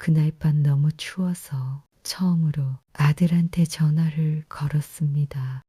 그날 밤 너무 추워서 처음으로 아들한테 전화를 걸었습니다.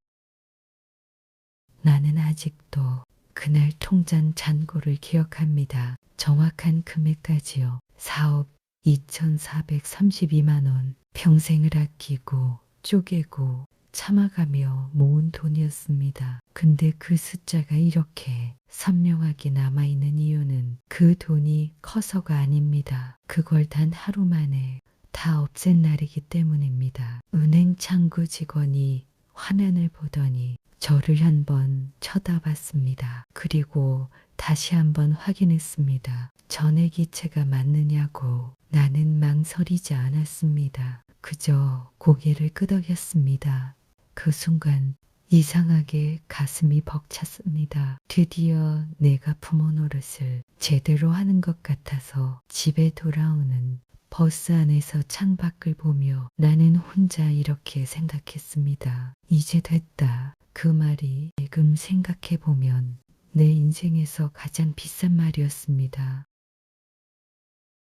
나는 아직도 그날 통장 잔고를 기억합니다. 정확한 금액까지요. 4억 2,432만 원. 평생을 아끼고 쪼개고 참아가며 모은 돈이었습니다. 근데 그 숫자가 이렇게 선명하게 남아있는 이유는 그 돈이 커서가 아닙니다. 그걸 단 하루 만에 다 없앤 날이기 때문입니다. 은행 창구 직원이 화면을 보더니 저를 한번 쳐다봤습니다. 그리고 다시 한번 확인했습니다. 전액이체가 맞느냐고. 나는 망설이지 않았습니다. 그저 고개를 끄덕였습니다. 그 순간 이상하게 가슴이 벅찼습니다. 드디어 내가 부모 노릇을 제대로 하는 것 같아서 집에 돌아오는 버스 안에서 창밖을 보며 나는 혼자 이렇게 생각했습니다. 이제 됐다. 그 말이 지금 생각해보면 내 인생에서 가장 비싼 말이었습니다.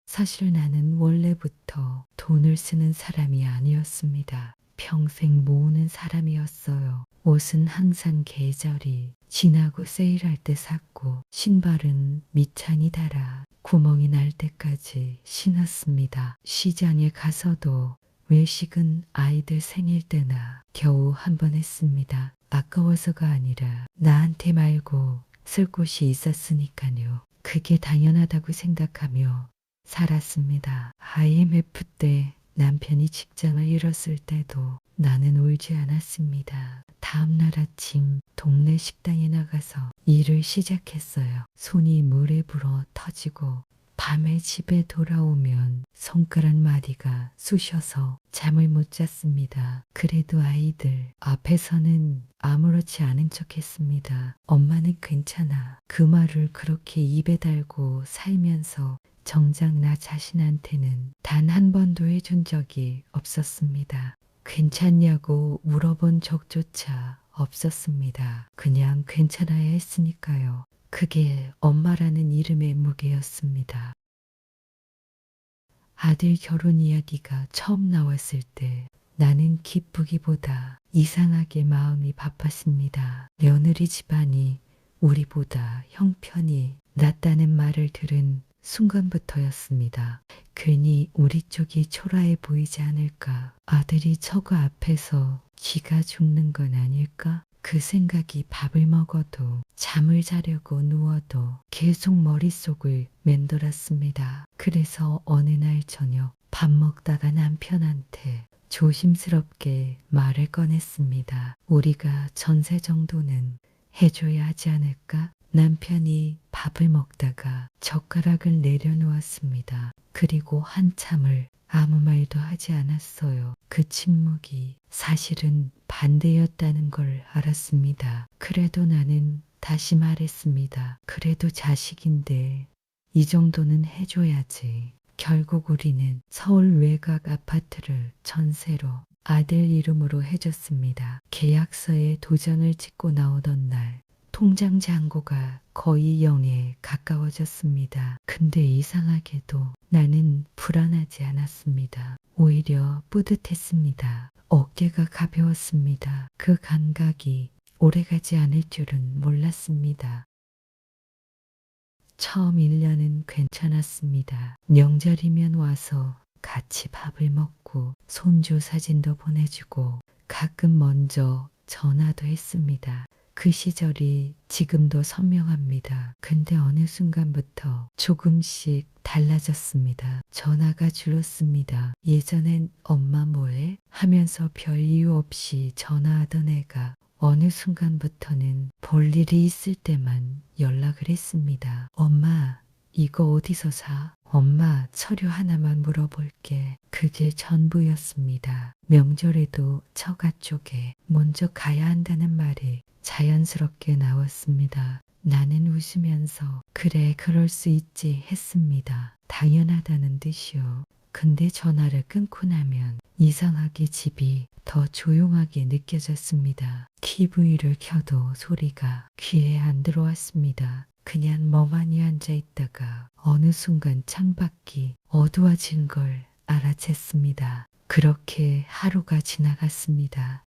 사실 나는 원래부터 돈을 쓰는 사람이 아니었습니다. 평생 모으는 사람이었어요. 옷은 항상 계절이 지나고 세일할 때 샀고 신발은 밑창이 달아 구멍이 날 때까지 신었습니다. 시장에 가서도 외식은 아이들 생일 때나 겨우 한 번 했습니다. 아까워서가 아니라 나한테 말고 쓸 곳이 있었으니까요. 그게 당연하다고 생각하며 살았습니다. IMF 때 남편이 직장을 잃었을 때도 나는 울지 않았습니다. 다음날 아침 동네 식당에 나가서 일을 시작했어요. 손이 물에 불어 터지고 밤에 집에 돌아오면 손가락 마디가 쑤셔서 잠을 못 잤습니다. 그래도 아이들 앞에서는 아무렇지 않은 척 했습니다. 엄마는 괜찮아. 그 말을 그렇게 입에 달고 살면서 정작 나 자신한테는 단 한 번도 해준 적이 없었습니다. 괜찮냐고 물어본 적조차 없었습니다. 그냥 괜찮아야 했으니까요. 그게 엄마라는 이름의 무게였습니다. 아들 결혼 이야기가 처음 나왔을 때 나는 기쁘기보다 이상하게 마음이 바빴습니다. 며느리 집안이 우리보다 형편이 낫다는 말을 들은 순간부터였습니다. 괜히 우리 쪽이 초라해 보이지 않을까? 아들이 저거 앞에서 기가 죽는 건 아닐까? 그 생각이 밥을 먹어도 잠을 자려고 누워도 계속 머릿속을 맴돌았습니다. 그래서 어느 날 저녁 밥 먹다가 남편한테 조심스럽게 말을 꺼냈습니다. 우리가 전세 정도는 해줘야 하지 않을까? 남편이 밥을 먹다가 젓가락을 내려놓았습니다. 그리고 한참을 아무 말도 하지 않았어요. 그 침묵이 사실은 반대였다는 걸 알았습니다. 그래도 나는 다시 말했습니다. 그래도 자식인데 이 정도는 해줘야지. 결국 우리는 서울 외곽 아파트를 전세로 아들 이름으로 해줬습니다. 계약서에 도장을 찍고 나오던 날 통장 잔고가 거의 0에 가까워졌습니다. 근데 이상하게도 나는 불안하지 않았습니다. 오히려 뿌듯했습니다. 어깨가 가벼웠습니다. 그 감각이 오래가지 않을 줄은 몰랐습니다. 처음 1년은 괜찮았습니다. 명절이면 와서 같이 밥을 먹고 손주 사진도 보내주고 가끔 먼저 전화도 했습니다. 그 시절이 지금도 선명합니다. 근데 어느 순간부터 조금씩 달라졌습니다. 전화가 줄었습니다. 예전엔 엄마 뭐해? 하면서 별 이유 없이 전화하던 애가 어느 순간부터는 볼 일이 있을 때만 연락을 했습니다. 엄마, 이거 어디서 사? 엄마, 서류 하나만 물어볼게. 그게 전부였습니다. 명절에도 처가 쪽에 먼저 가야 한다는 말이 자연스럽게 나왔습니다. 나는 웃으면서 그래, 그럴 수 있지 했습니다. 당연하다는 뜻이요. 근데 전화를 끊고 나면 이상하게 집이 더 조용하게 느껴졌습니다. TV를 켜도 소리가 귀에 안 들어왔습니다. 그냥 멍하니 앉아 있다가 어느 순간 창밖이 어두워진 걸 알아챘습니다. 그렇게 하루가 지나갔습니다.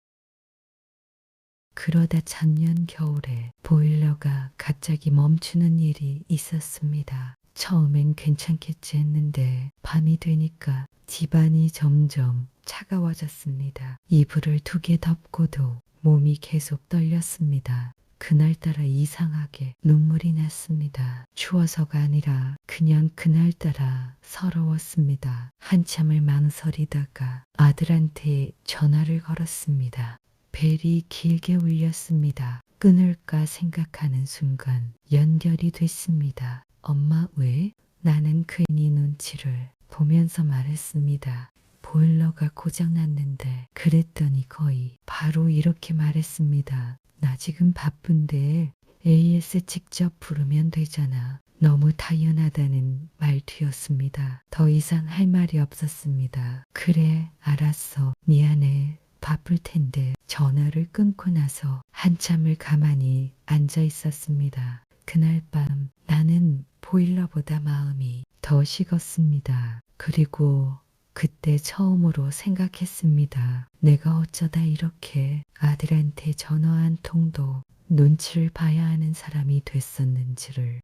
그러다 작년 겨울에 보일러가 갑자기 멈추는 일이 있었습니다. 처음엔 괜찮겠지 했는데 밤이 되니까 집안이 점점 차가워졌습니다. 이불을 2개 덮고도 몸이 계속 떨렸습니다. 그날따라 이상하게 눈물이 났습니다. 추워서가 아니라 그냥 그날따라 서러웠습니다. 한참을 망설이다가 아들한테 전화를 걸었습니다. 벨이 길게 울렸습니다. 끊을까 생각하는 순간 연결이 됐습니다. 엄마 왜? 나는 괜히 눈치를 보면서 말했습니다. 보일러가 고장났는데 그랬더니 거의 바로 이렇게 말했습니다. 나 지금 바쁜데 AS 직접 부르면 되잖아. 너무 당연하다는 말투였습니다. 더 이상 할 말이 없었습니다. 그래, 알았어. 미안해. 바쁠 텐데 전화를 끊고 나서 한참을 가만히 앉아 있었습니다. 그날 밤 나는 보일러보다 마음이 더 식었습니다. 그리고 그때 처음으로 생각했습니다. 내가 어쩌다 이렇게 아들한테 전화 한 통도 눈치를 봐야 하는 사람이 됐었는지를.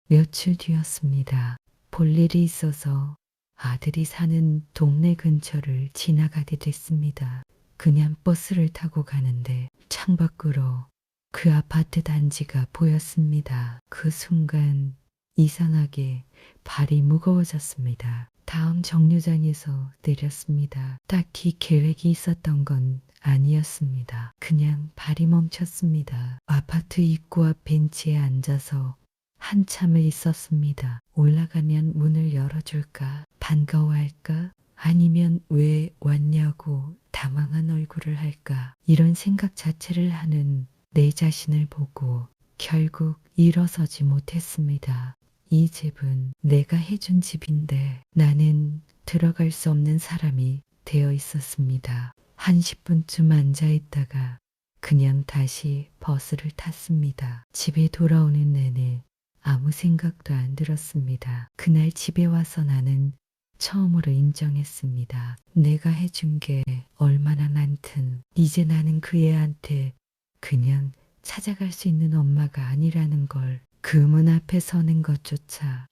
며칠 뒤였습니다. 볼 일이 있어서 아들이 사는 동네 근처를 지나가게 됐습니다. 그냥 버스를 타고 가는데 창밖으로 그 아파트 단지가 보였습니다. 그 순간 이상하게 발이 무거워졌습니다. 다음 정류장에서 내렸습니다. 딱히 계획이 있었던 건 아니었습니다. 그냥 발이 멈췄습니다. 아파트 입구 앞 벤치에 앉아서 한참을 있었습니다. 올라가면 문을 열어줄까? 반가워할까? 아니면 왜 왔냐고 당황한 얼굴을 할까? 이런 생각 자체를 하는 내 자신을 보고 결국 일어서지 못했습니다. 이 집은 내가 해준 집인데 나는 들어갈 수 없는 사람이 되어 있었습니다. 한 10분쯤 앉아 있다가 그냥 다시 버스를 탔습니다. 집에 돌아오는 내내 아무 생각도 안 들었습니다. 그날 집에 와서 나는 처음으로 인정했습니다. 내가 해준 게 얼마나 많든 이제 나는 그 애한테 그냥 찾아갈 수 있는 엄마가 아니라는 걸, 그 문 앞에 서는 것조차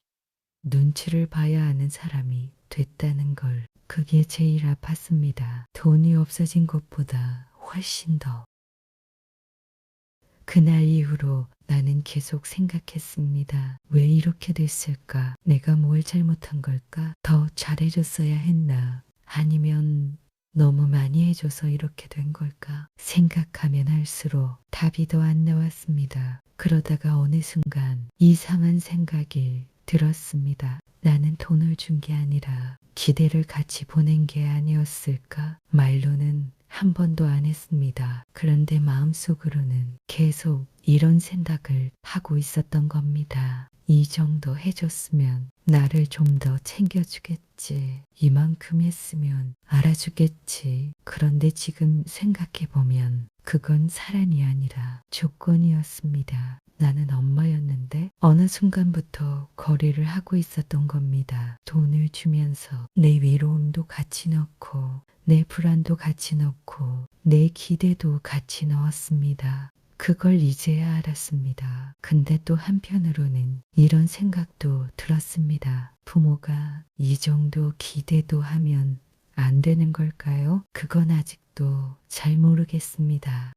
눈치를 봐야 하는 사람이 됐다는 걸, 그게 제일 아팠습니다. 돈이 없어진 것보다 훨씬 더. 그날 이후로 나는 계속 생각했습니다. 왜 이렇게 됐을까? 내가 뭘 잘못한 걸까? 더 잘해줬어야 했나? 아니면 너무 많이 해줘서 이렇게 된 걸까? 생각하면 할수록 답이 더 안 나왔습니다. 그러다가 어느 순간 이상한 생각이 들었습니다. 나는 돈을 준 게 아니라 기대를 같이 보낸 게 아니었을까? 말로는 한 번도 안 했습니다. 그런데 마음속으로는 계속 이런 생각을 하고 있었던 겁니다. 이 정도 해줬으면 나를 좀 더 챙겨주겠지. 이만큼 했으면 알아주겠지. 그런데 지금 생각해보면 그건 사랑이 아니라 조건이었습니다. 나는 엄마였는데 어느 순간부터 거리를 하고 있었던 겁니다. 돈을 주면서 내 외로움도 같이 넣고 내 불안도 같이 넣고 내 기대도 같이 넣었습니다. 그걸 이제야 알았습니다. 근데 또 한편으로는 이런 생각도 들었습니다. 부모가 이 정도 기대도 하면 안 되는 걸까요? 그건 아직도 잘 모르겠습니다.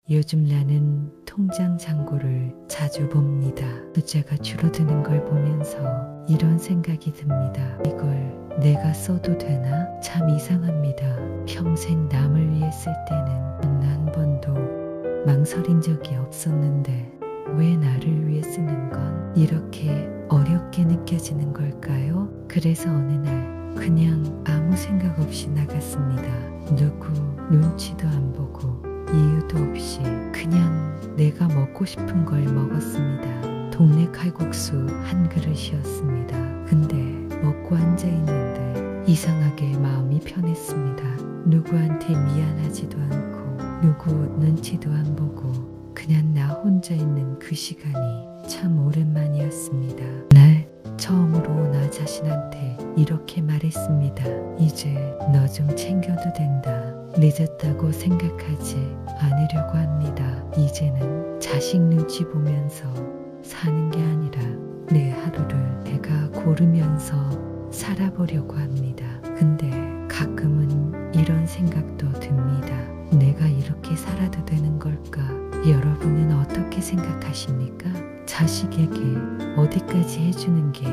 요즘 나는 통장 잔고를 자주 봅니다. 숫자가 줄어드는 걸 보면서 이런 생각이 듭니다. 이걸 내가 써도 되나? 참 이상합니다. 평생 남을 위해 쓸 때는 단 한 번도 망설인 적이 없었는데 왜 나를 위해 쓰는 건 이렇게 어렵게 느껴지는 걸까요? 그래서 어느 날 그냥 아무 생각 없이 나갔습니다. 누구 눈치도 안 보고 이유도 없이 그냥 내가 먹고 싶은 걸 먹었습니다. 동네 칼국수 한 그릇이었습니다. 근데 먹고 앉아있는데 이상하게 마음이 편했습니다. 누구한테 미안하지도 않고 누구 눈치도 안 보고 그냥 나 혼자 있는 그 시간이 참 오랜만이었습니다. 날 처음으로 나 자신 남친한테 이렇게 말했습니다. 이제 너 좀 챙겨도 된다. 늦었다고 생각하지 않으려고 합니다. 이제는 자식 눈치 보면서 사는 게 아니라 내 하루를 내가 고르면서 살아보려고 합니다. 근데 가끔은 이런 생각도 듭니다. 내가 이렇게 살아도 되는 걸까? 여러분은 어떻게 생각하십니까? 자식에게 어디까지 해주는 게